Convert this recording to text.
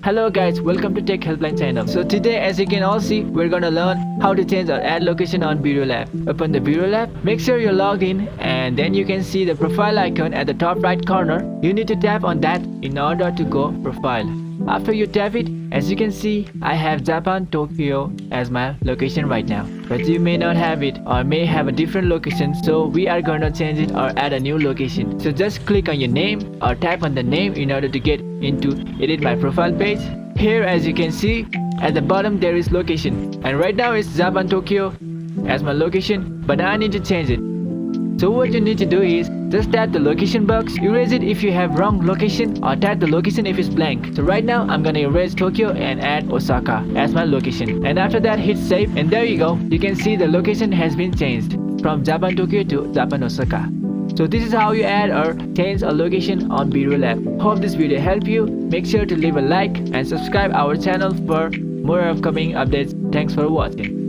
Hello guys, welcome to Tech Helpline channel. So today, as you can all see, we're gonna learn how to change or add location on BeReal app. Open the BeReal app, make sure you're logged in, and then you can see the profile icon at the top right corner. You need to tap on that in order to go profile. After you tap it, as you can see, I have Japan, Tokyo as my location right now. But you may not have it or may have a different location, so we are gonna change it or add a new location. So just click on your name or tap on the name in order to get into edit my profile page. Here, as you can see, at the bottom there is location, and right now it's Japan, Tokyo as my location, but I need to change it. So what you need to do is just tap the location box, erase it if you have wrong location, or tap the location if it's blank. So right now I'm gonna erase Tokyo and add Osaka as my location, and after that hit save, and there you go. You can see the location has been changed from Japan, Tokyo to Japan, Osaka. So this is how you add or change a location on BeReal app. Hope this video helped you. Make sure to leave a like and subscribe our channel for more upcoming updates. Thanks for watching.